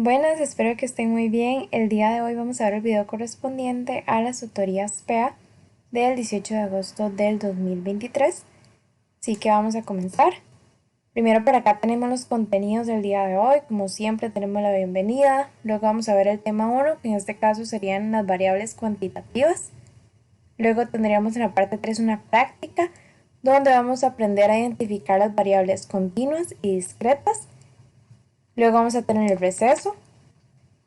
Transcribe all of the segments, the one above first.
Buenas, espero que estén muy bien. El día de hoy vamos a ver el video correspondiente a las tutorías PEA del 18 de agosto del 2023. Así que vamos a comenzar. Primero por acá tenemos los contenidos del día de hoy. Como siempre tenemos la bienvenida. Luego vamos a ver el tema 1, que en este caso serían las variables cuantitativas. Luego tendríamos en la parte 3 una práctica, donde vamos a aprender a identificar las variables continuas y discretas. Luego vamos a tener el receso.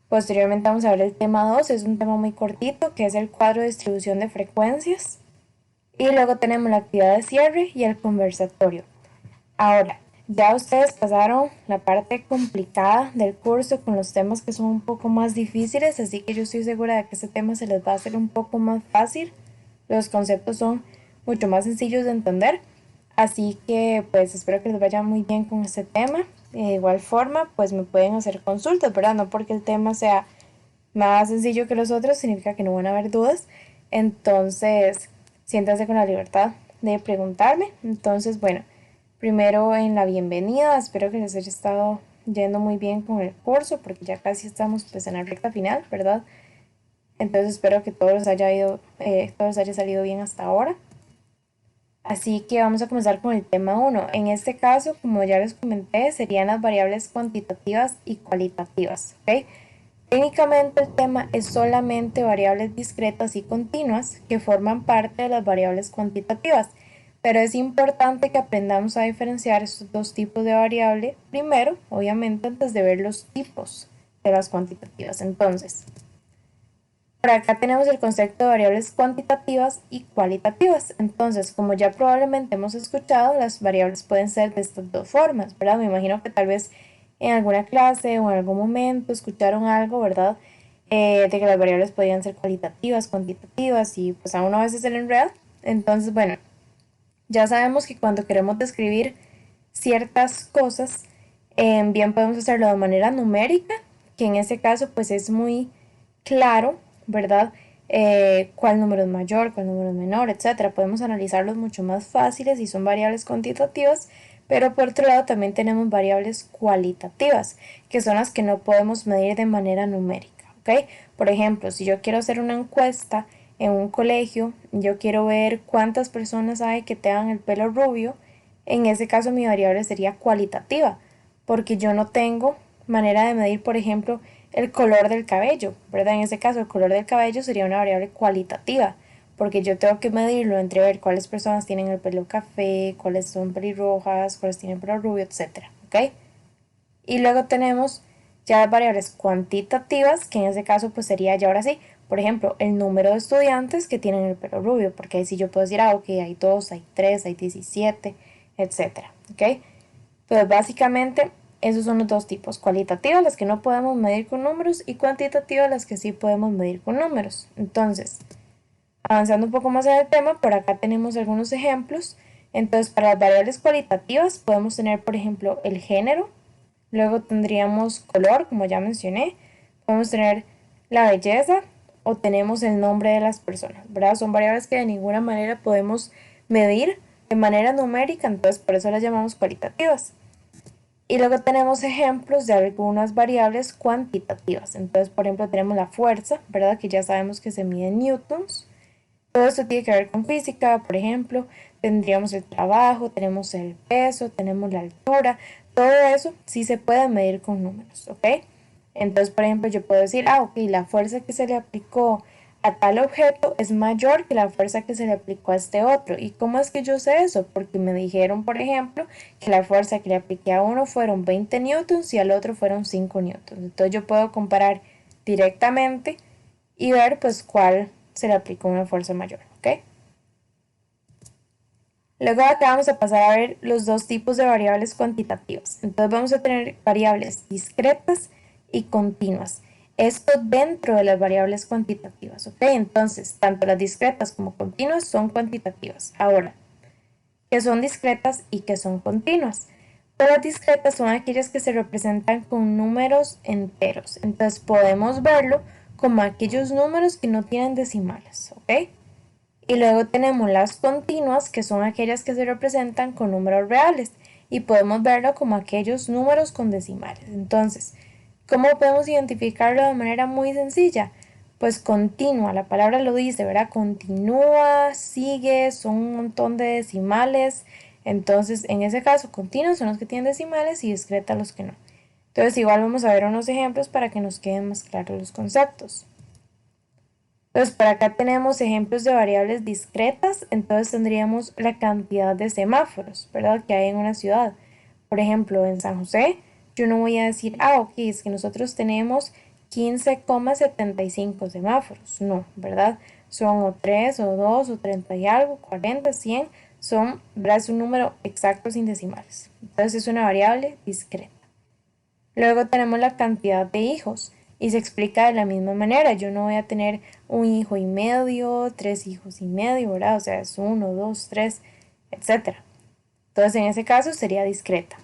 Posteriormente vamos a ver el tema 2, es un tema muy cortito, que es el cuadro de distribución de frecuencias. Y luego tenemos la actividad de cierre y el conversatorio. Ahora, ya ustedes pasaron la parte complicada del curso con los temas que son un poco más difíciles, así que yo estoy segura de que este tema se les va a hacer un poco más fácil. Los conceptos son mucho más sencillos de entender, así que pues espero que les vaya muy bien con este tema. De igual forma, pues me pueden hacer consultas, ¿verdad? No porque el tema sea más sencillo que los otros significa que no van a haber dudas. Entonces, siéntanse con la libertad de preguntarme. Entonces, bueno, primero en la bienvenida, espero que les haya estado yendo muy bien con el curso porque ya casi estamos pues en la recta final, ¿verdad? Entonces espero que todo les haya salido bien hasta ahora. Así que vamos a comenzar con el tema 1. En este caso, como ya les comenté, serían las variables cuantitativas y cualitativas, ¿ok? Técnicamente el tema es solamente variables discretas y continuas que forman parte de las variables cuantitativas, pero es importante que aprendamos a diferenciar estos dos tipos de variable primero, obviamente antes de ver los tipos de las cuantitativas. Entonces, por acá tenemos el concepto de variables cuantitativas y cualitativas. Entonces, como ya probablemente hemos escuchado, las variables pueden ser de estas dos formas, ¿verdad? Me imagino que tal vez en alguna clase o en algún momento escucharon algo, ¿verdad? De que las variables podían ser cualitativas, cuantitativas y pues a uno a veces se le enreda. Entonces, bueno, ya sabemos que cuando queremos describir ciertas cosas, bien podemos hacerlo de manera numérica, que en ese caso pues es muy claro, ¿verdad? Cuál número es mayor, cuál número es menor, etcétera. Podemos analizarlos mucho más fáciles y son variables cuantitativas, pero por otro lado también tenemos variables cualitativas, que son las que no podemos medir de manera numérica, ¿ok? Por ejemplo, si yo quiero hacer una encuesta en un colegio, yo quiero ver cuántas personas hay que tengan el pelo rubio, en ese caso mi variable sería cualitativa, porque yo no tengo manera de medir, por ejemplo, el color del cabello, ¿verdad? En ese caso, el color del cabello sería una variable cualitativa, porque yo tengo que medirlo entre ver cuáles personas tienen el pelo café, cuáles son pelirrojas, cuáles tienen pelo rubio, etcétera, ¿ok? Y luego tenemos ya las variables cuantitativas, que en ese caso pues sería ya ahora sí, por ejemplo, el número de estudiantes que tienen el pelo rubio, porque ahí sí yo puedo decir, ok, hay 2, hay 3, hay 17, etcétera, ¿ok? Pues básicamente esos son los dos tipos, cualitativas, las que no podemos medir con números, y cuantitativas, las que sí podemos medir con números. Entonces, avanzando un poco más en el tema, por acá tenemos algunos ejemplos. Entonces, para las variables cualitativas podemos tener, por ejemplo, el género, luego tendríamos color, como ya mencioné, podemos tener la belleza o tenemos el nombre de las personas, ¿verdad? Son variables que de ninguna manera podemos medir de manera numérica, entonces por eso las llamamos cualitativas. Y luego tenemos ejemplos de algunas variables cuantitativas. Entonces, por ejemplo, tenemos la fuerza, ¿verdad? Que ya sabemos que se mide en newtons. Todo esto tiene que ver con física, por ejemplo. Tendríamos el trabajo, tenemos el peso, tenemos la altura. Todo eso sí se puede medir con números, ¿ok? Entonces, por ejemplo, yo puedo decir, ok, la fuerza que se le aplicó a tal objeto es mayor que la fuerza que se le aplicó a este otro. ¿Y cómo es que yo sé eso? Porque me dijeron, por ejemplo, que la fuerza que le apliqué a uno fueron 20 newtons y al otro fueron 5 newtons. Entonces yo puedo comparar directamente y ver pues cuál se le aplicó una fuerza mayor, ¿ok? Luego acá vamos a pasar a ver los dos tipos de variables cuantitativas. Entonces vamos a tener variables discretas y continuas. Esto dentro de las variables cuantitativas, ¿ok? Entonces, tanto las discretas como continuas son cuantitativas. Ahora, ¿qué son discretas y qué son continuas? Todas las discretas son aquellas que se representan con números enteros. Entonces podemos verlo como aquellos números que no tienen decimales, ¿ok? Y luego tenemos las continuas, que son aquellas que se representan con números reales. Y podemos verlo como aquellos números con decimales. Entonces, ¿Cómo podemos identificarlo de manera muy sencilla? Pues continua, la palabra lo dice, ¿verdad? Continúa, sigue, son un montón de decimales. Entonces, en ese caso, continuos son los que tienen decimales y discreta los que no. Entonces, igual vamos a ver unos ejemplos para que nos queden más claros los conceptos. Entonces, por acá tenemos ejemplos de variables discretas. Entonces, tendríamos la cantidad de semáforos, ¿verdad? Que hay en una ciudad. Por ejemplo, en San José, yo no voy a decir, ok, es que nosotros tenemos 15,75 semáforos. No, ¿verdad? Son o 3 o 2 o 30 y algo, 40, 100. Son, ¿verdad? Es un número exacto sin decimales. Entonces, es una variable discreta. Luego tenemos la cantidad de hijos y se explica de la misma manera. Yo no voy a tener un hijo y medio, tres hijos y medio, ¿verdad? O sea, es uno, dos, tres, etcétera. Entonces, en ese caso sería discreta.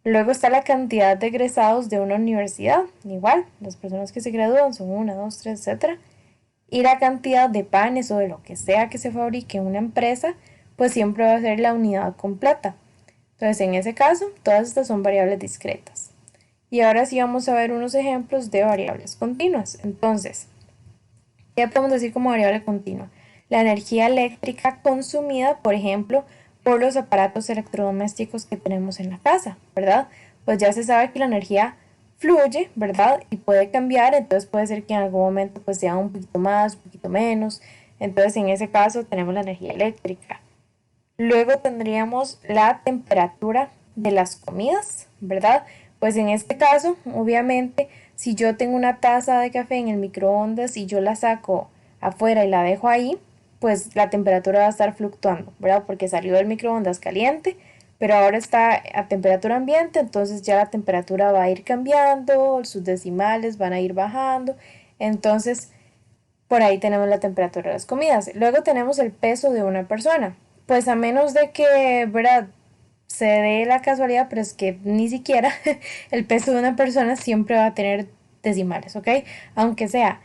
Luego está la cantidad de egresados de una universidad. Igual, las personas que se gradúan son una, dos, tres, etcétera. Y la cantidad de panes o de lo que sea que se fabrique en una empresa, pues siempre va a ser la unidad completa. Entonces, en ese caso, todas estas son variables discretas. Y ahora sí vamos a ver unos ejemplos de variables continuas. Entonces, ¿qué podemos decir como variable continua? La energía eléctrica consumida, por ejemplo, por los aparatos electrodomésticos que tenemos en la casa, ¿verdad? Pues ya se sabe que la energía fluye, ¿verdad? Y puede cambiar, entonces puede ser que en algún momento pues sea un poquito más, un poquito menos. Entonces, en ese caso tenemos la energía eléctrica. Luego tendríamos la temperatura de las comidas, ¿verdad? Pues en este caso, obviamente, si yo tengo una taza de café en el microondas y yo la saco afuera y la dejo ahí, pues la temperatura va a estar fluctuando, ¿verdad? Porque salió del microondas caliente, pero ahora está a temperatura ambiente, entonces ya la temperatura va a ir cambiando, sus decimales van a ir bajando, entonces por ahí tenemos la temperatura de las comidas. Luego tenemos el peso de una persona. Pues a menos de que, ¿verdad? Se dé la casualidad, pero es que ni siquiera el peso de una persona siempre va a tener decimales, ¿ok? Aunque sea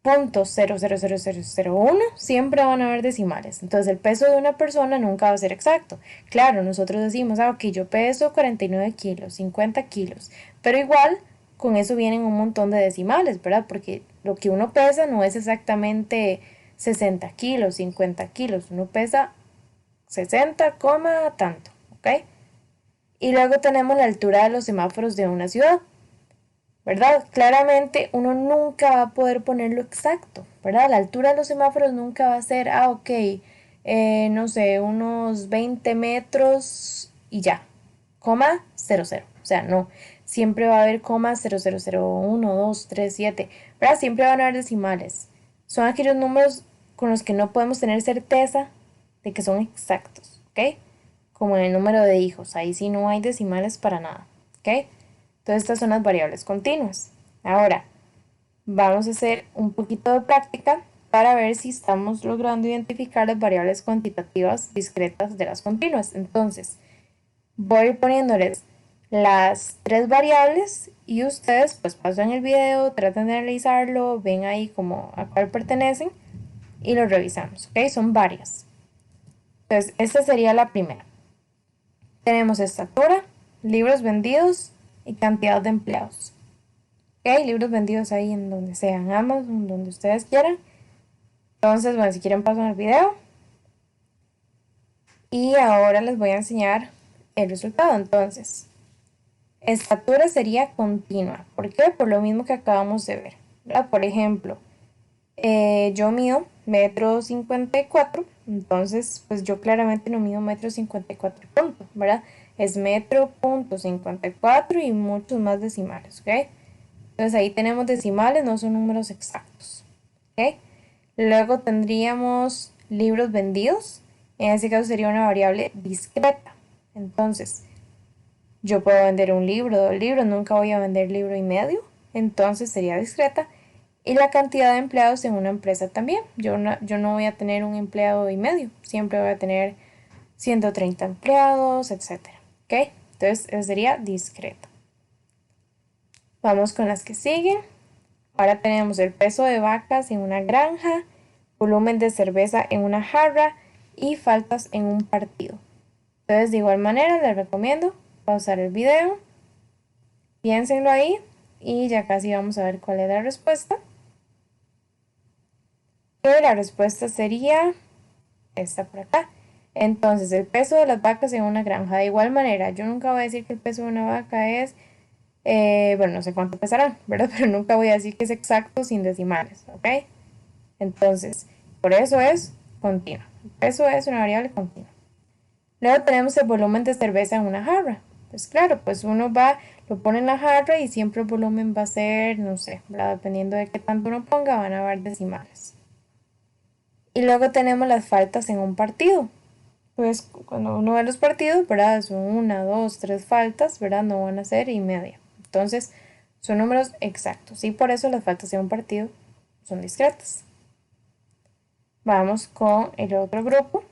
punto cero cero cero cero cero uno, siempre van a haber decimales. Entonces el peso de una persona nunca va a ser exacto. Claro, nosotros decimos, ok, yo peso 49 kilos, 50 kilos, pero igual con eso vienen un montón de decimales, ¿verdad? Porque lo que uno pesa no es exactamente 60 kilos, 50 kilos, uno pesa 60, tanto, ¿ok? Y luego tenemos la altura de los semáforos de una ciudad. ¿Verdad? Claramente uno nunca va a poder ponerlo exacto, ¿verdad? La altura de los semáforos nunca va a ser, ok, no sé, unos 20 metros y ya, coma 00. O sea, no, siempre va a haber coma 0001, 2, 3, 7, ¿verdad? Siempre van a haber decimales. Son aquellos números con los que no podemos tener certeza de que son exactos, ¿ok? Como en el número de hijos, ahí sí no hay decimales para nada, ¿ok? Entonces estas son las variables continuas. Ahora, vamos a hacer un poquito de práctica para ver si estamos logrando identificar las variables cuantitativas discretas de las continuas. Entonces, voy poniéndoles las tres variables y ustedes pues pasan el video, tratan de analizarlo, ven ahí como a cuál pertenecen y lo revisamos, ¿ok? Son varias. Entonces, esta sería la primera. Tenemos estatura, libros vendidos y cantidad de empleados. Ok, libros vendidos ahí en donde sean, Amazon, donde ustedes quieran. Entonces, bueno, si quieren pasan el video. Y ahora les voy a enseñar el resultado. Entonces, estatura sería continua. ¿Por qué? Por lo mismo que acabamos de ver, ¿verdad? Por ejemplo, yo mido 1,54 m. Entonces, pues yo claramente no mido 1,54 m, punto, ¿verdad? Es 1,54 m y muchos más decimales, ¿ok? Entonces ahí tenemos decimales, no son números exactos, ¿ok? Luego tendríamos libros vendidos. En ese caso sería una variable discreta. Entonces, yo puedo vender un libro, dos libros, nunca voy a vender libro y medio. Entonces sería discreta. Y la cantidad de empleados en una empresa también. Yo no voy a tener un empleado y medio. Siempre voy a tener 130 empleados, etcétera, ¿ok? Entonces, eso sería discreto. Vamos con las que siguen. Ahora tenemos el peso de vacas en una granja, volumen de cerveza en una jarra y faltas en un partido. Entonces, de igual manera, les recomiendo pausar el video, piénsenlo ahí y ya casi vamos a ver cuál es la respuesta. Y la respuesta sería esta por acá. Entonces, el peso de las vacas en una granja. De igual manera, yo nunca voy a decir que el peso de una vaca es, bueno, no sé cuánto pesará, ¿verdad? Pero nunca voy a decir que es exacto sin decimales, ¿ok? Entonces, por eso es continua. El peso es una variable continua. Luego tenemos el volumen de cerveza en una jarra. Pues claro, pues uno va, lo pone en la jarra y siempre el volumen va a ser, no sé, ¿verdad? Dependiendo de qué tanto uno ponga, van a haber decimales. Y luego tenemos las faltas en un partido. Pues cuando uno ve los partidos, ¿verdad? Son una, dos, tres faltas, ¿verdad? No van a ser y media. Entonces, son números exactos y por eso las faltas en un partido son discretas. Vamos con el otro grupo.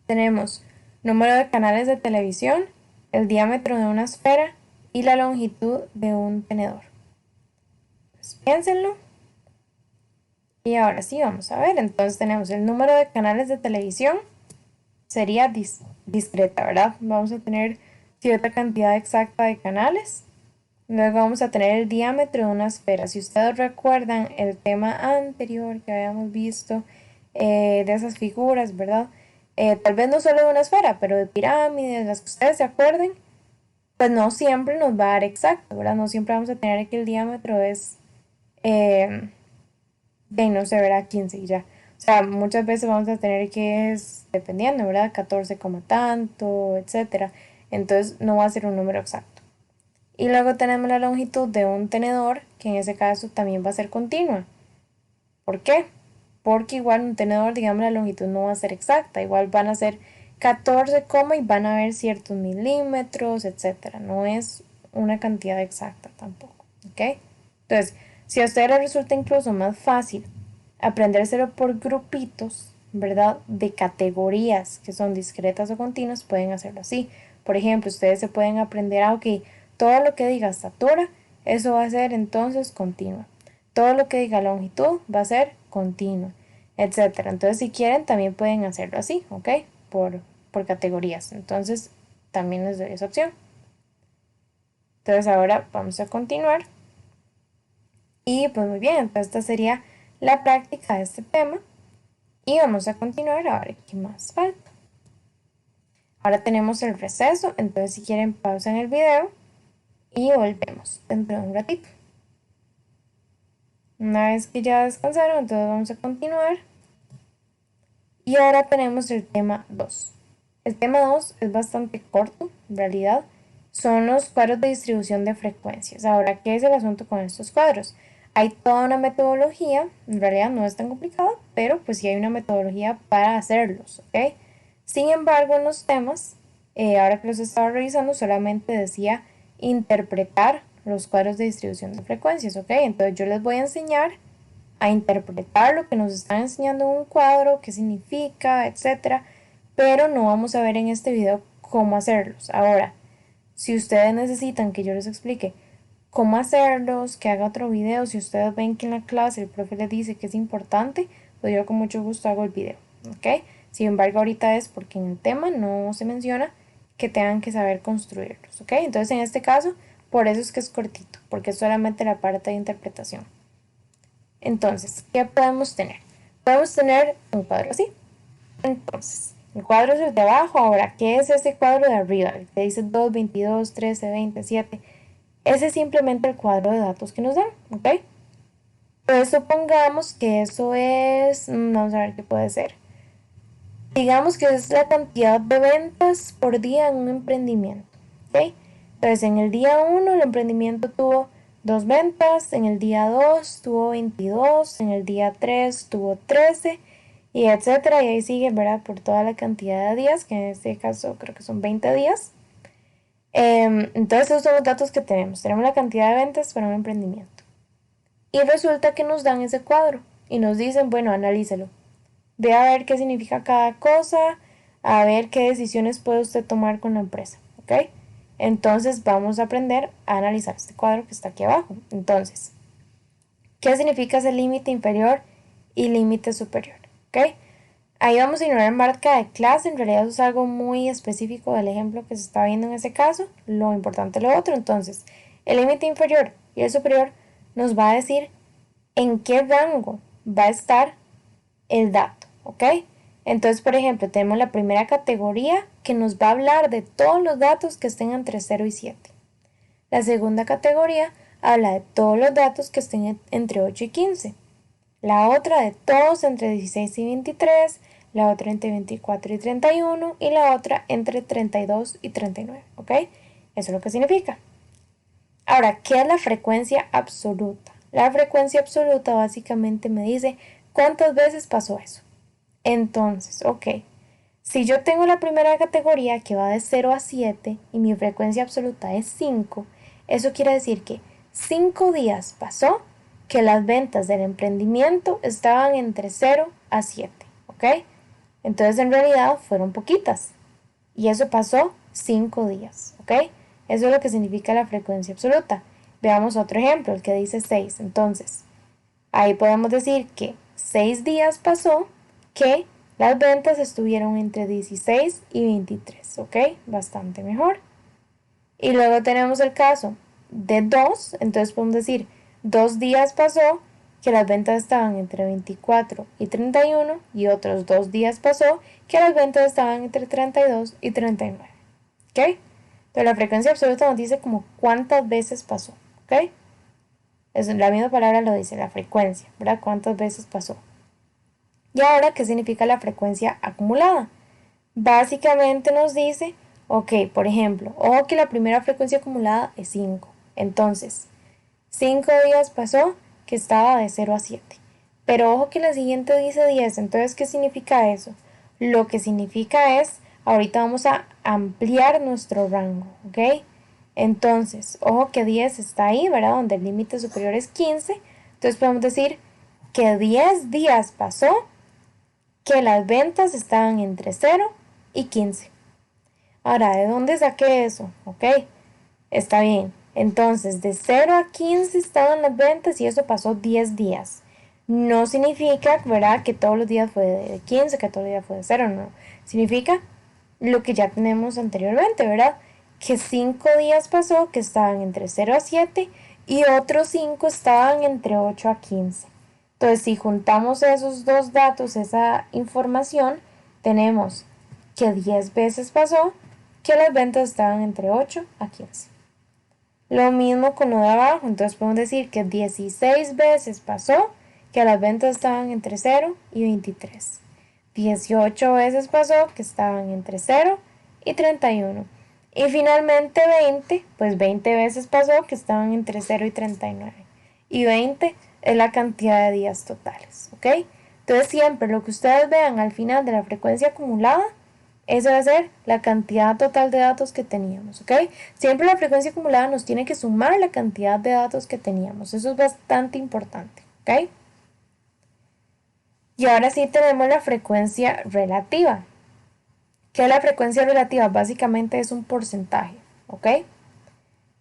Tenemos número de canales de televisión, el diámetro de una esfera y la longitud de un tenedor. Pues piénsenlo. Y ahora sí, vamos a ver. Entonces tenemos el número de canales de televisión. Sería discreta, ¿verdad? Vamos a tener cierta cantidad exacta de canales. Luego vamos a tener el diámetro de una esfera. Si ustedes recuerdan el tema anterior que habíamos visto de esas figuras, ¿verdad? Tal vez no solo de una esfera, pero de pirámides, las que ustedes se acuerden, pues no siempre nos va a dar exacto, ¿verdad? No siempre vamos a tener que el diámetro es, de no se verá 15 y ya. O sea, muchas veces vamos a tener que es, dependiendo, ¿verdad? 14, tanto, etcétera. Entonces no va a ser un número exacto. Y luego tenemos la longitud de un tenedor, que en ese caso también va a ser continua. ¿Por qué? Porque igual un tenedor, digamos, la longitud no va a ser exacta. Igual van a ser 14, y van a haber ciertos milímetros, etcétera. No es una cantidad exacta tampoco. ¿Ok? Entonces, si a ustedes les resulta incluso más fácil aprendérselo por grupitos, ¿verdad? De categorías que son discretas o continuas, pueden hacerlo así. Por ejemplo, ustedes se pueden aprender, ok, todo lo que diga estatura, eso va a ser entonces continua. Todo lo que diga longitud va a ser continua, etcétera. Entonces, si quieren, también pueden hacerlo así, ¿ok? Por categorías. Entonces, también les doy esa opción. Entonces, ahora vamos a continuar. Y pues muy bien, entonces esta sería la práctica de este tema. Y vamos a continuar a ver qué más falta. Ahora tenemos el receso, entonces si quieren pausen el video y volvemos dentro de un ratito. Una vez que ya descansaron, entonces vamos a continuar. Y ahora tenemos el tema 2. El tema 2 es bastante corto, en realidad. Son los cuadros de distribución de frecuencias. Ahora, ¿qué es el asunto con estos cuadros? Hay toda una metodología, en realidad no es tan complicado, pero pues sí hay una metodología para hacerlos, ¿ok? Sin embargo, en los temas, ahora que los estaba revisando, solamente decía interpretar los cuadros de distribución de frecuencias, ¿ok? Entonces yo les voy a enseñar a interpretar lo que nos están enseñando en un cuadro, qué significa, etcétera, pero no vamos a ver en este video cómo hacerlos. Ahora, si ustedes necesitan que yo les explique cómo hacerlos, que haga otro video, si ustedes ven que en la clase el profe les dice que es importante, pues yo con mucho gusto hago el video, ¿ok? Sin embargo, ahorita es porque en el tema no se menciona que tengan que saber construirlos, ¿ok? Entonces, en este caso, por eso es que es cortito, porque es solamente la parte de interpretación. Entonces, ¿qué podemos tener? Podemos tener un cuadro así. Entonces, el cuadro es el de abajo. Ahora, ¿qué es ese cuadro de arriba? El que dice 2, 22, 13, 27. Ese es simplemente el cuadro de datos que nos dan, ¿ok? Pues supongamos que eso es, vamos a ver qué puede ser. Digamos que es la cantidad de ventas por día en un emprendimiento, ¿ok? Entonces, en el día 1 el emprendimiento tuvo 2 ventas, en el día 2 tuvo 22, en el día 3 tuvo 13 y etcétera, y ahí sigue, ¿verdad? Por toda la cantidad de días, que en este caso creo que son 20 días. Entonces, esos son los datos que tenemos. Tenemos la cantidad de ventas para un emprendimiento. Y resulta que nos dan ese cuadro y nos dicen, bueno, analícelo. Ve a ver qué significa cada cosa, a ver qué decisiones puede usted tomar con la empresa, ¿ok? Entonces vamos a aprender a analizar este cuadro que está aquí abajo. Entonces, ¿qué significa ese límite inferior y límite superior? ¿Ok? Ahí vamos a ignorar marca de clase, en realidad eso es algo muy específico del ejemplo que se está viendo en ese caso, lo importante es lo otro. Entonces, el límite inferior y el superior, nos va a decir en qué rango va a estar el dato, ¿ok? Entonces, por ejemplo, tenemos la primera categoría que nos va a hablar de todos los datos que estén entre 0 y 7. La segunda categoría habla de todos los datos que estén entre 8 y 15. La otra de todos entre 16 y 23, la otra entre 24 y 31 y la otra entre 32 y 39, ¿ok? Eso es lo que significa. Ahora, ¿qué es la frecuencia absoluta? La frecuencia absoluta básicamente me dice cuántas veces pasó eso. Entonces, ok, si yo tengo la primera categoría que va de 0 a 7 y mi frecuencia absoluta es 5, eso quiere decir que 5 días pasó que las ventas del emprendimiento estaban entre 0 a 7, ¿ok? Entonces en realidad fueron poquitas y eso pasó 5 días, ¿ok? Eso es lo que significa la frecuencia absoluta. Veamos otro ejemplo, el que dice 6. Entonces, ahí podemos decir que 6 días pasó que las ventas estuvieron entre 16 y 23, ¿ok? Bastante mejor. Y luego tenemos el caso de 2, entonces podemos decir 2 días pasó que las ventas estaban entre 24 y 31 y otros 2 días pasó que las ventas estaban entre 32 y 39, ¿ok? Entonces la frecuencia absoluta nos dice como cuántas veces pasó, ¿ok? Es la misma palabra lo dice, la frecuencia, ¿verdad? ¿Cuántas veces pasó? Y ahora, ¿qué significa la frecuencia acumulada? Básicamente nos dice, ok, por ejemplo, ojo que la primera frecuencia acumulada es 5. Entonces, 5 días pasó que estaba de 0 a 7. Pero ojo que la siguiente dice 10. Entonces, ¿qué significa eso? Lo que significa es, ahorita vamos a ampliar nuestro rango, ¿ok? Entonces, ojo que 10 está ahí, ¿verdad? Donde el límite superior es 15. Entonces podemos decir que 10 días pasó que las ventas estaban entre 0 y 15. Ahora, ¿de dónde saqué eso? Ok, está bien. Entonces, de 0 a 15 estaban las ventas y eso pasó 10 días. No significa, ¿verdad?, que todos los días fue de 15, que todos los días fue de 0, no. Significa lo que ya tenemos anteriormente, ¿verdad? Que 5 días pasó que estaban entre 0 a 7 y otros 5 estaban entre 8 a 15. Entonces, si juntamos esos dos datos, esa información, tenemos que 10 veces pasó que las ventas estaban entre 8 a 15. Lo mismo con lo de abajo, entonces podemos decir que 16 veces pasó que las ventas estaban entre 0 y 23. 18 veces pasó que estaban entre 0 y 31. Y finalmente 20, pues 20 veces pasó que estaban entre 0 y 39. Y 20 es la cantidad de días totales, ¿ok? Entonces siempre lo que ustedes vean al final de la frecuencia acumulada, esa va a ser la cantidad total de datos que teníamos, ¿ok? Siempre la frecuencia acumulada nos tiene que sumar la cantidad de datos que teníamos. Eso es bastante importante, ¿ok? Y ahora sí tenemos la frecuencia relativa. ¿Qué es la frecuencia relativa? Básicamente es un porcentaje, ¿ok?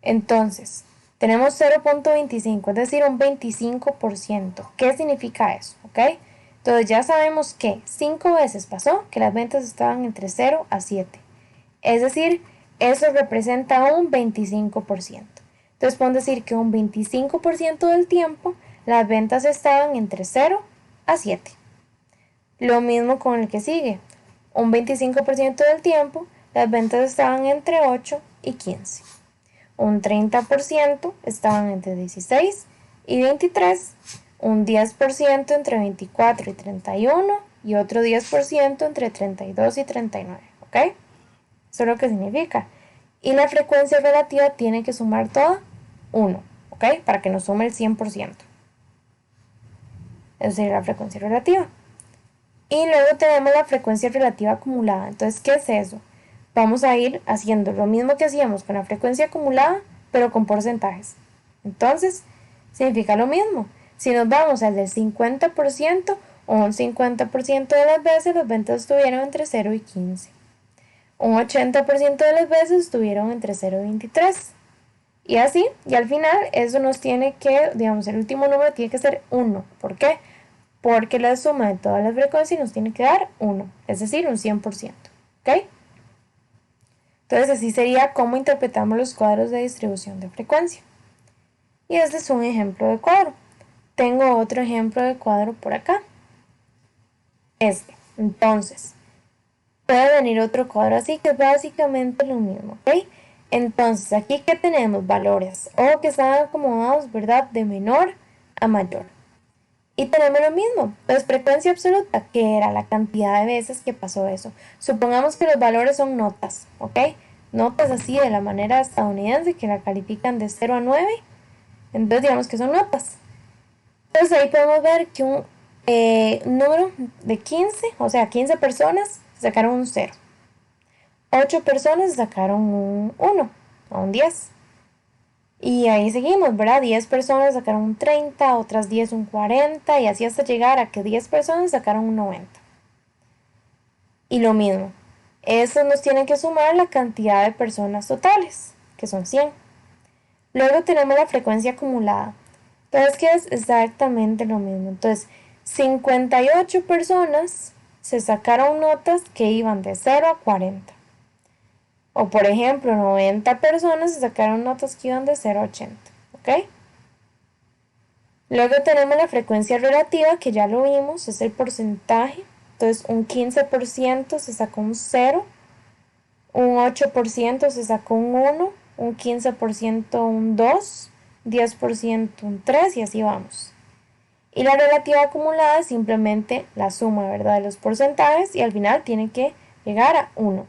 Entonces, tenemos 0.25, es decir, un 25%. ¿Qué significa eso? ¿Ok? Entonces ya sabemos que 5 veces pasó que las ventas estaban entre 0 a 7. Es decir, eso representa un 25%. Entonces podemos decir que un 25% del tiempo las ventas estaban entre 0 a 7. Lo mismo con el que sigue. Un 25% del tiempo las ventas estaban entre 8 y 15. Un 30% estaban entre 16 y 23, un 10% entre 24 y 31 y otro 10% entre 32 y 39, ¿ok? Eso es lo que significa. Y la frecuencia relativa tiene que sumar toda 1, ¿ok? Para que nos sume el 100%. Esa sería la frecuencia relativa. Y luego tenemos la frecuencia relativa acumulada. Entonces, ¿qué es eso? Vamos a ir haciendo lo mismo que hacíamos con la frecuencia acumulada, pero con porcentajes. Entonces, significa lo mismo. Si nos vamos al del 50%, un 50% de las veces las ventas estuvieron entre 0 y 15. Un 80% de las veces estuvieron entre 0 y 23. Y así, y al final eso nos tiene que, digamos, el último número tiene que ser 1. ¿Por qué? Porque la suma de todas las frecuencias nos tiene que dar 1, es decir, un 100%. ¿Ok? Entonces así sería como interpretamos los cuadros de distribución de frecuencia. Y este es un ejemplo de cuadro. Tengo otro ejemplo de cuadro por acá. Entonces, puede venir otro cuadro así que es básicamente lo mismo, ¿ok? Entonces, aquí que tenemos valores o que están acomodados, ¿verdad? De menor a mayor. Y tenemos lo mismo, pues frecuencia absoluta, que era la cantidad de veces que pasó eso. Supongamos que los valores son notas, ¿ok? Notas así de la manera estadounidense que la califican de 0 a 9. Entonces digamos que son notas. Entonces ahí podemos ver que un número de 15, o sea, 15 personas sacaron un 0. 8 personas sacaron un 1 o un 10. Y ahí seguimos, ¿verdad? 10 personas sacaron un 30, otras 10 un 40 y así hasta llegar a que 10 personas sacaron un 90. Y lo mismo, eso nos tiene que sumar la cantidad de personas totales, que son 100. Luego tenemos la frecuencia acumulada. Entonces, que es exactamente lo mismo. Entonces, 58 personas se sacaron notas que iban de 0 a 40. O por ejemplo, 90 personas se sacaron notas que iban de 0 a 80. ¿Ok? Luego tenemos la frecuencia relativa, que ya lo vimos, es el porcentaje. Entonces, un 15% se sacó un 0, un 8% se sacó un 1, un 15% un 2, 10% un 3 y así vamos. Y la relativa acumulada es simplemente la suma, ¿verdad?, de los porcentajes y al final tiene que llegar a 1.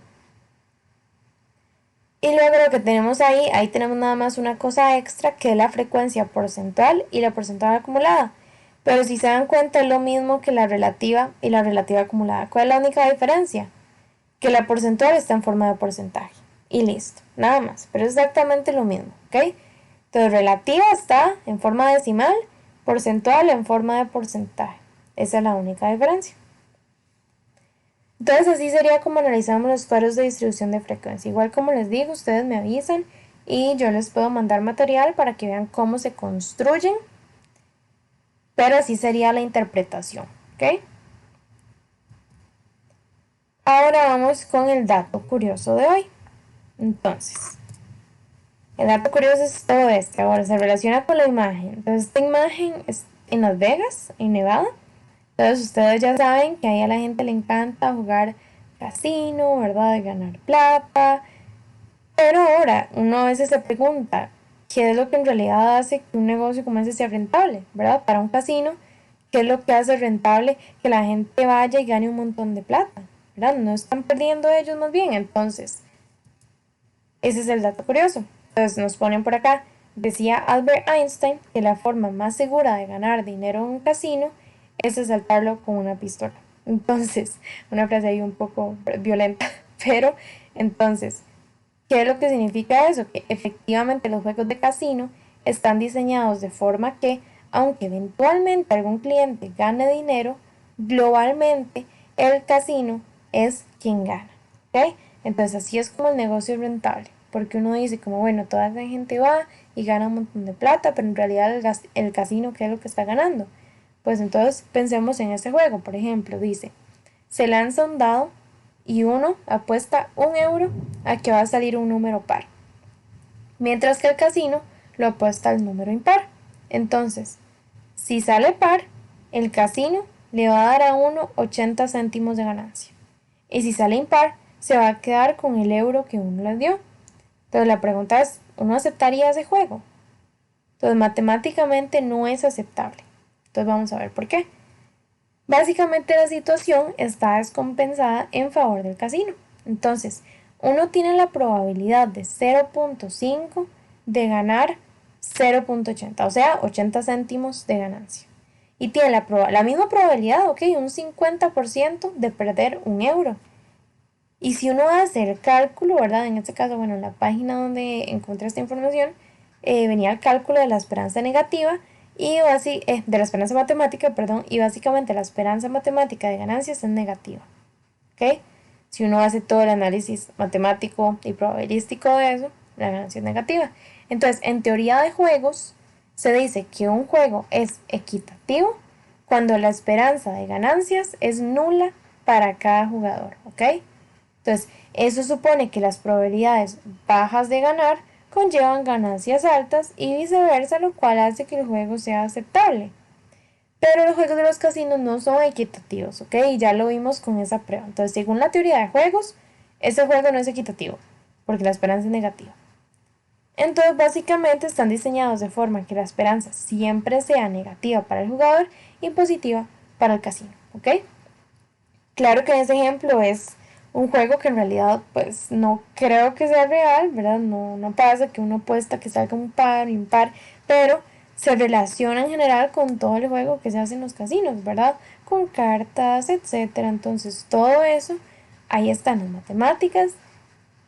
Y luego lo que tenemos ahí tenemos nada más una cosa extra que es la frecuencia porcentual y la porcentual acumulada. Pero si se dan cuenta es lo mismo que la relativa y la relativa acumulada. ¿Cuál es la única diferencia? Que la porcentual está en forma de porcentaje. Y listo, nada más. Pero es exactamente lo mismo, ¿ok? Entonces relativa está en forma decimal, porcentual en forma de porcentaje. Esa es la única diferencia. Entonces así sería como analizamos los cuadros de distribución de frecuencia. Igual como les digo, ustedes me avisan y yo les puedo mandar material para que vean cómo se construyen. Pero así sería la interpretación, ¿ok? Ahora vamos con el dato curioso de hoy. Entonces, el dato curioso es todo este. Ahora se relaciona con la imagen. Entonces, esta imagen es en Las Vegas, en Nevada. Entonces, ustedes ya saben que ahí a la gente le encanta jugar casino, ¿verdad? De ganar plata. Pero ahora uno a veces se pregunta, ¿qué es lo que en realidad hace que un negocio como ese sea rentable, ¿verdad? Para un casino, ¿qué es lo que hace rentable que la gente vaya y gane un montón de plata, ¿verdad? No están perdiendo ellos más bien. Entonces, ese es el dato curioso. Entonces nos ponen por acá, decía Albert Einstein que la forma más segura de ganar dinero en un casino es asaltarlo con una pistola. Entonces, una frase ahí un poco violenta, pero entonces, ¿qué es lo que significa eso? Que efectivamente los juegos de casino están diseñados de forma que, aunque eventualmente algún cliente gane dinero, globalmente el casino es quien gana, ¿ok? Entonces así es como el negocio es rentable, porque uno dice como, bueno, toda la gente va y gana un montón de plata, pero en realidad el casino, ¿qué es lo que está ganando? Pues entonces pensemos en este juego, por ejemplo, dice, se lanza un dado y uno apuesta 1 euro a que va a salir un número par, mientras que el casino lo apuesta al número impar. Entonces, si sale par, el casino le va a dar a uno 80 céntimos de ganancia. Y si sale impar, se va a quedar con el euro que uno le dio. Entonces la pregunta es, ¿uno aceptaría ese juego? Entonces matemáticamente no es aceptable. Entonces vamos a ver por qué. Básicamente la situación está descompensada en favor del casino. Entonces, uno tiene la probabilidad de 0.5 de ganar 0.80, o sea, 80 céntimos de ganancia. Y tiene la misma probabilidad, ok, un 50% de perder 1 euro. Y si uno hace el cálculo, ¿verdad? En este caso, bueno, en la página donde encontré esta información, venía el cálculo de la esperanza negativa y de la esperanza matemática, perdón, y básicamente la esperanza matemática de ganancias es negativa, ¿ok? Si uno hace todo el análisis matemático y probabilístico de eso, la ganancia es negativa. Entonces, en teoría de juegos, se dice que un juego es equitativo cuando la esperanza de ganancias es nula para cada jugador, ¿ok? Entonces, eso supone que las probabilidades bajas de ganar conllevan ganancias altas y viceversa, lo cual hace que el juego sea aceptable. Pero los juegos de los casinos no son equitativos, ¿ok? Y ya lo vimos con esa prueba. Entonces, según la teoría de juegos, ese juego no es equitativo, porque la esperanza es negativa. Entonces, básicamente están diseñados de forma que la esperanza siempre sea negativa para el jugador y positiva para el casino, ¿ok? Claro que ese ejemplo es un juego que en realidad pues no creo que sea real, ¿verdad? No pasa que uno apuesta que salga un par, impar, pero se relaciona en general con todo el juego que se hace en los casinos, ¿verdad? Con cartas, etcétera. Entonces todo eso, ahí están las matemáticas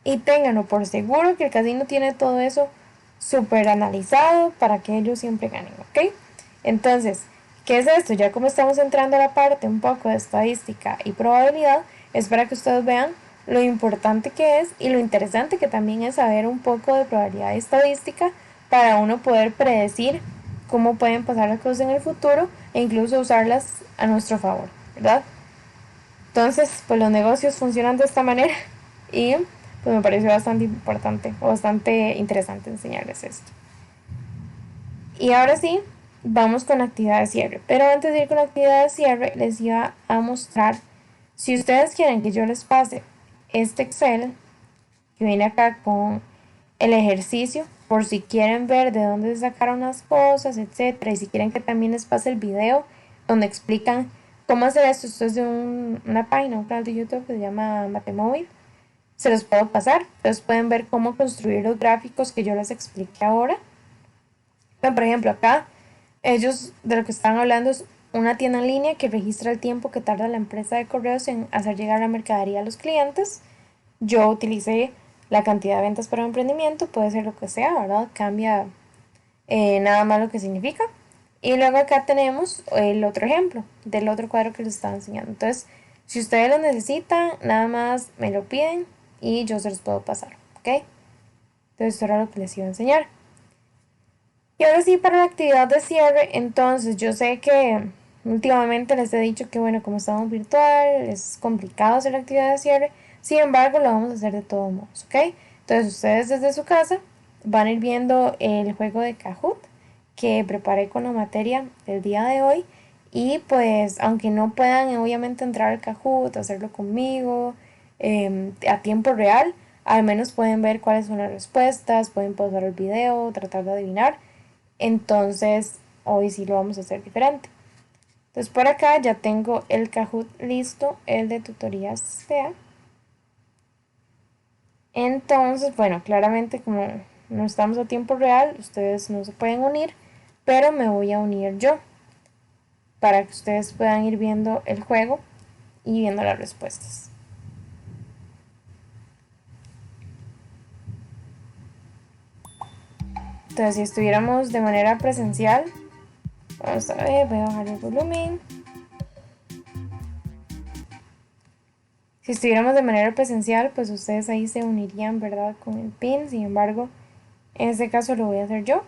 y ténganlo por seguro que el casino tiene todo eso súper analizado para que ellos siempre ganen, ¿ok? Entonces, ¿qué es esto? Ya como estamos entrando a la parte un poco de estadística y probabilidad, es para que ustedes vean lo importante que es y lo interesante que también es saber un poco de probabilidad y estadística para uno poder predecir cómo pueden pasar las cosas en el futuro e incluso usarlas a nuestro favor, ¿verdad? Entonces, pues los negocios funcionan de esta manera y pues me pareció bastante importante o bastante interesante enseñarles esto. Y ahora sí, vamos con la actividad de cierre. Pero antes de ir con la actividad de cierre, les iba a mostrar, si ustedes quieren que yo les pase este Excel, que viene acá con el ejercicio, por si quieren ver de dónde se sacaron las cosas, etcétera, y si quieren que también les pase el video donde explican cómo hacer esto. Esto es de una página, un canal de YouTube que se llama Matemóvil. Se los puedo pasar. Entonces pueden ver cómo construir los gráficos que yo les expliqué ahora. Bueno, por ejemplo, acá ellos de lo que están hablando es una tienda en línea que registra el tiempo que tarda la empresa de correos en hacer llegar la mercadería a los clientes. Yo utilicé la cantidad de ventas para un emprendimiento, puede ser lo que sea, ¿verdad? Cambia nada más lo que significa. Y luego acá tenemos el otro ejemplo del otro cuadro que les estaba enseñando. Entonces, si ustedes lo necesitan, nada más me lo piden y yo se los puedo pasar, ¿ok? Entonces, esto era lo que les iba a enseñar. Y ahora sí, para la actividad de cierre, entonces yo sé que últimamente les he dicho que, bueno, como estamos virtual, es complicado hacer la actividad de cierre. Sin embargo, lo vamos a hacer de todos modos, ¿ok? Entonces, ustedes desde su casa van a ir viendo el juego de Kahoot que preparé con la materia del día de hoy. Y pues, aunque no puedan obviamente entrar al Kahoot, hacerlo conmigo a tiempo real, al menos pueden ver cuáles son las respuestas, pueden pausar el video, tratar de adivinar. Entonces, hoy sí lo vamos a hacer diferente. Entonces, por acá ya tengo el Kahoot listo, el de tutorías SEA. Entonces, bueno, claramente como no estamos a tiempo real, ustedes no se pueden unir, pero me voy a unir yo para que ustedes puedan ir viendo el juego y viendo las respuestas. Entonces, si estuviéramos de manera presencial, vamos a ver, voy a bajar el volumen. Si estuviéramos de manera presencial, pues ustedes ahí se unirían, ¿verdad? Con el pin. Sin embargo, en este caso lo voy a hacer yo.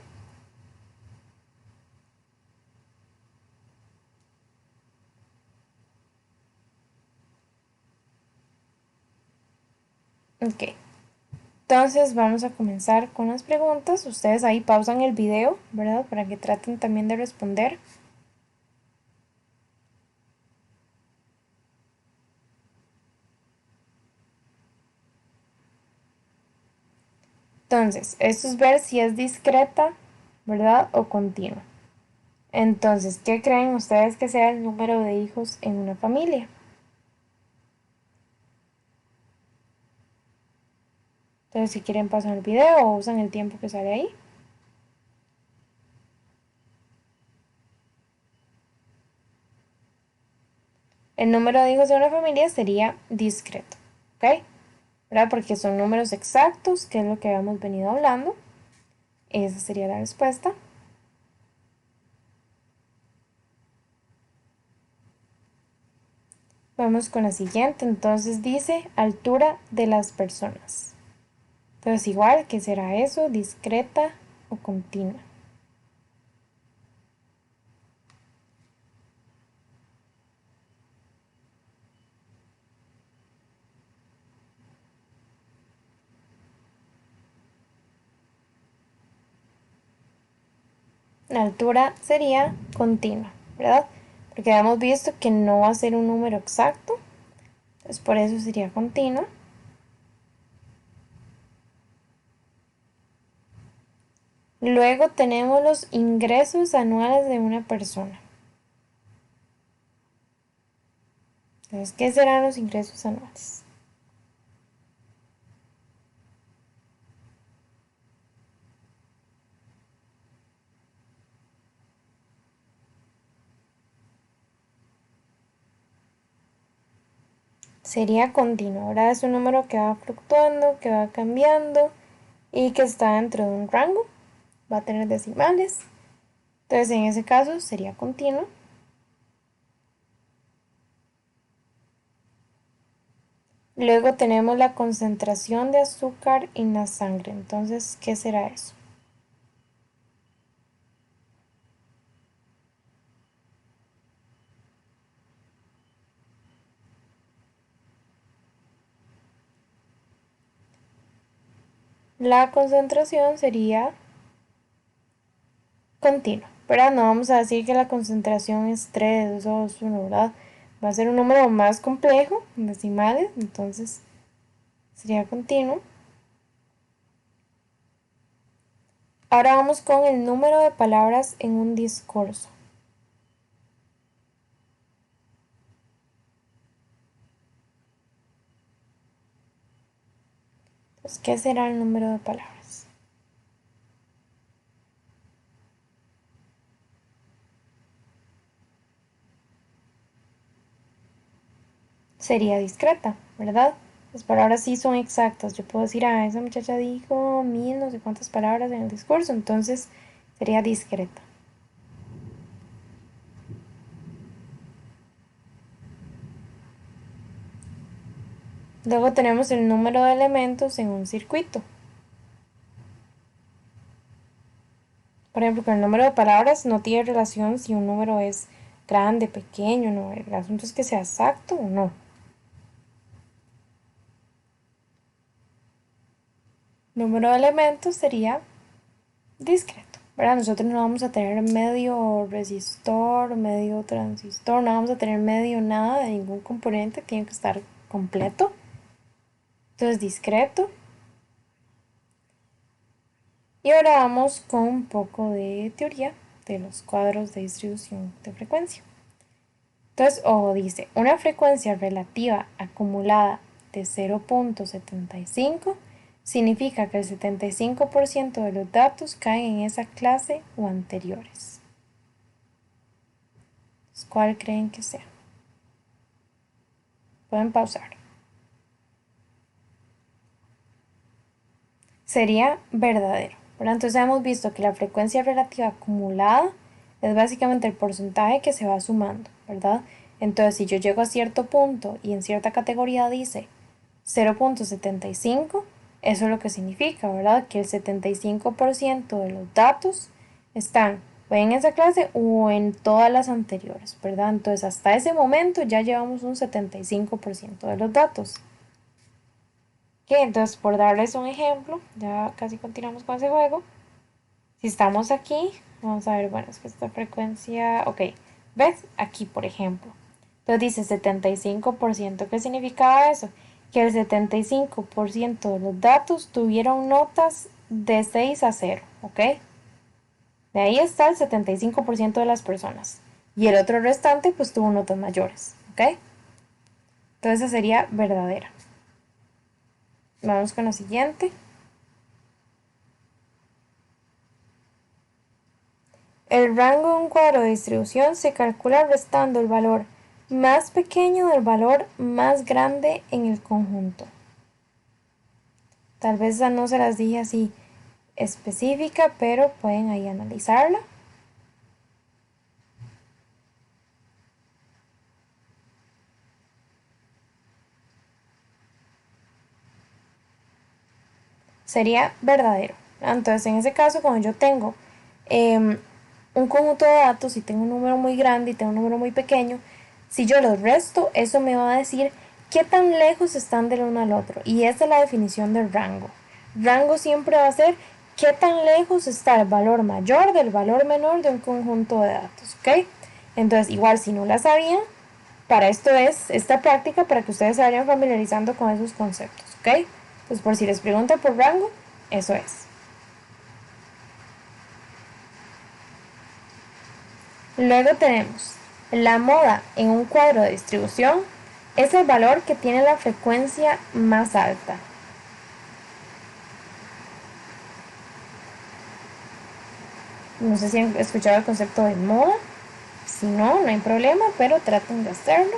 Ok. Entonces vamos a comenzar con las preguntas. Ustedes ahí pausan el video, ¿verdad? Para que traten también de responder. Entonces, esto es ver si es discreta, ¿verdad? O continua. Entonces, ¿qué creen ustedes que sea el número de hijos en una familia? Entonces, si quieren pasan el video o usan el tiempo que sale ahí. El número de hijos de una familia sería discreto, ¿ok? ¿Verdad? Porque son números exactos, que es lo que habíamos venido hablando. Esa sería la respuesta. Vamos con la siguiente. Entonces dice altura de las personas. Entonces igual, ¿qué será eso? ¿Discreta o continua? La altura sería continua, ¿verdad? Porque hemos visto que no va a ser un número exacto, entonces por eso sería continua. Luego tenemos los ingresos anuales de una persona. Entonces, ¿qué serán los ingresos anuales? Sería continuo. Ahora es un número que va fluctuando, que va cambiando y que está dentro de un rango. Va a tener decimales. Entonces, en ese caso sería continuo. Luego tenemos la concentración de azúcar en la sangre. Entonces, ¿qué será eso? La concentración sería continua, ¿verdad? No vamos a decir que la concentración es 3, 2, 1, ¿verdad? Va a ser un número más complejo, en decimales, entonces sería continuo. Ahora vamos con el número de palabras en un discurso. Entonces, ¿qué será el número de palabras? Sería discreta, ¿verdad? Las palabras sí son exactas. Yo puedo decir, esa muchacha dijo 1000 no sé cuántas palabras en el discurso, entonces sería discreta. Luego tenemos el número de elementos en un circuito. Por ejemplo, con el número de palabras no tiene relación si un número es grande, pequeño, no. El asunto es que sea exacto o no. Número de elementos sería discreto, ¿verdad? Nosotros no vamos a tener medio resistor, medio transistor, no vamos a tener medio nada de ningún componente, tiene que estar completo. Entonces, discreto. Y ahora vamos con un poco de teoría de los cuadros de distribución de frecuencia. Entonces, ojo, dice, una frecuencia relativa acumulada de 0.75 significa que el 75% de los datos caen en esa clase o anteriores. Entonces, ¿cuál creen que sea? Pueden pausar. Sería verdadero, ¿verdad? Entonces hemos visto que la frecuencia relativa acumulada es básicamente el porcentaje que se va sumando, ¿verdad? Entonces, si yo llego a cierto punto y en cierta categoría dice 0.75, eso es lo que significa, ¿verdad? Que el 75% de los datos están o en esa clase o en todas las anteriores, ¿verdad? Entonces, hasta ese momento ya llevamos un 75% de los datos. Que entonces, por darles un ejemplo, ya casi continuamos con ese juego. Si estamos aquí, vamos a ver, bueno, es que esta frecuencia, ok, ¿ves? Aquí, por ejemplo. Entonces dice 75%. ¿Qué significaba eso? Que el 75% de los datos tuvieron notas de 6 a 0, ¿ok? De ahí está el 75% de las personas. Y el otro restante, pues tuvo notas mayores, ¿ok? Entonces esa sería verdadera. Vamos con la siguiente. El rango de un cuadro de distribución se calcula restando el valor más pequeño del valor más grande en el conjunto. Tal vez no se las dije así específica, pero pueden ahí analizarla. Sería verdadero. Entonces, en ese caso, cuando yo tengo un conjunto de datos y tengo un número muy grande y tengo un número muy pequeño, si yo los resto, eso me va a decir qué tan lejos están del uno al otro. Y esa es la definición del rango. Rango siempre va a ser qué tan lejos está el valor mayor del valor menor de un conjunto de datos, ¿ok? Entonces, igual si no la sabían, para esto es esta práctica, para que ustedes se vayan familiarizando con esos conceptos, ¿ok? Entonces, por si les preguntan por rango, eso es. Luego tenemos la moda en un cuadro de distribución es el valor que tiene la frecuencia más alta. No sé si han escuchado el concepto de moda. Si no, no hay problema, pero traten de hacerlo.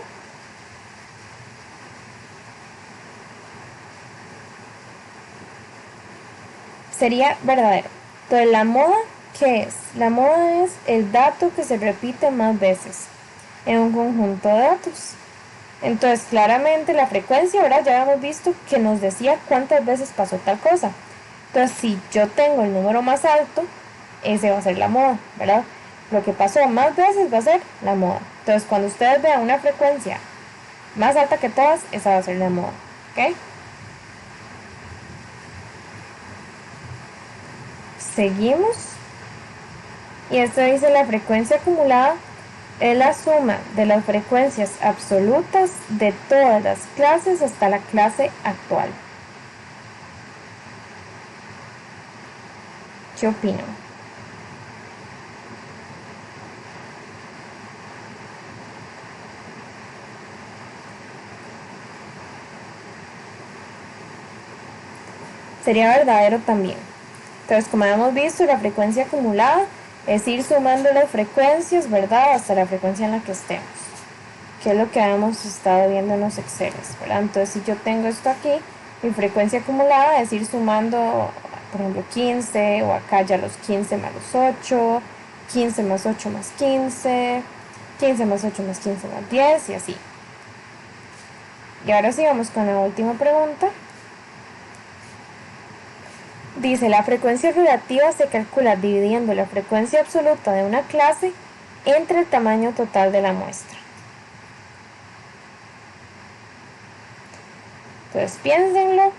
Sería verdadero. Entonces, la moda, ¿qué es? La moda es el dato que se repite más veces en un conjunto de datos. Entonces, claramente la frecuencia, ¿verdad? Ya hemos visto que nos decía cuántas veces pasó tal cosa. Entonces, si yo tengo el número más alto, ese va a ser la moda, ¿verdad? Lo que pasó más veces va a ser la moda. Entonces, cuando ustedes vean una frecuencia más alta que todas, esa va a ser la moda, ¿ok? Seguimos. Y esto dice la frecuencia acumulada es la suma de las frecuencias absolutas de todas las clases hasta la clase actual. ¿Qué opinan? Sería verdadero también. Entonces, como hemos visto, la frecuencia acumulada es ir sumando las frecuencias, ¿verdad? Hasta la frecuencia en la que estemos, que es lo que hemos estado viendo en los Exceles, ¿verdad? Entonces, si yo tengo esto aquí, mi frecuencia acumulada es ir sumando, por ejemplo, 15, o acá ya los 15 más los 8, 15 más 8 más 15, 15 más 8 más 15 más 10 y así. Y ahora sí vamos con la última pregunta. Dice, la frecuencia relativa se calcula dividiendo la frecuencia absoluta de una clase entre el tamaño total de la muestra. Entonces piénsenlo.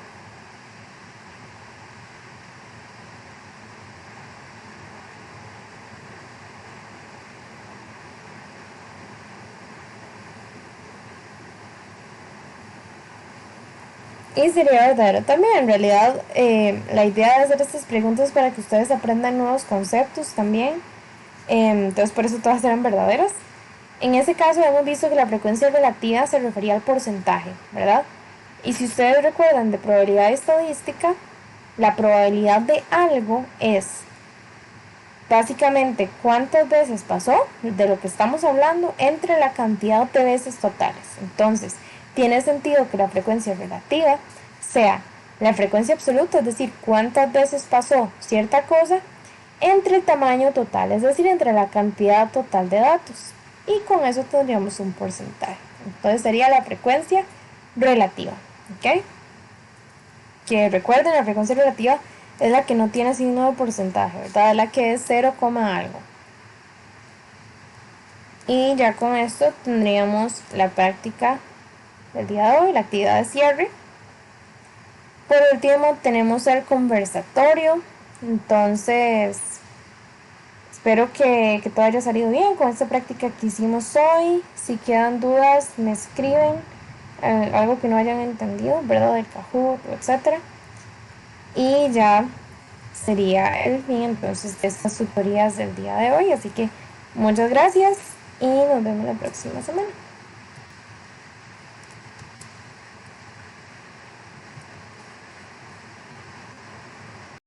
Y sería verdadero también. En realidad, la idea de hacer estas preguntas es para que ustedes aprendan nuevos conceptos también. Entonces, por eso todas eran verdaderas. En ese caso, hemos visto que la frecuencia relativa se refería al porcentaje, ¿verdad? Y si ustedes recuerdan de probabilidad estadística, la probabilidad de algo es básicamente cuántas veces pasó de lo que estamos hablando entre la cantidad de veces totales. Entonces, tiene sentido que la frecuencia relativa sea la frecuencia absoluta, es decir, cuántas veces pasó cierta cosa entre el tamaño total, es decir, entre la cantidad total de datos. Y con eso tendríamos un porcentaje. Entonces sería la frecuencia relativa, ¿ok? Que recuerden, la frecuencia relativa es la que no tiene signo de porcentaje, ¿verdad? Es la que es 0, algo. Y ya con esto tendríamos la práctica del día de hoy, la actividad de cierre. Por último tenemos el conversatorio. Entonces, espero que todo haya salido bien con esta práctica que hicimos hoy. Si quedan dudas, me escriben algo que no hayan entendido, ¿verdad? Del Kahoot, etcétera. Y ya sería el fin entonces de estas tutorías del día de hoy. Así que muchas gracias y nos vemos la próxima semana.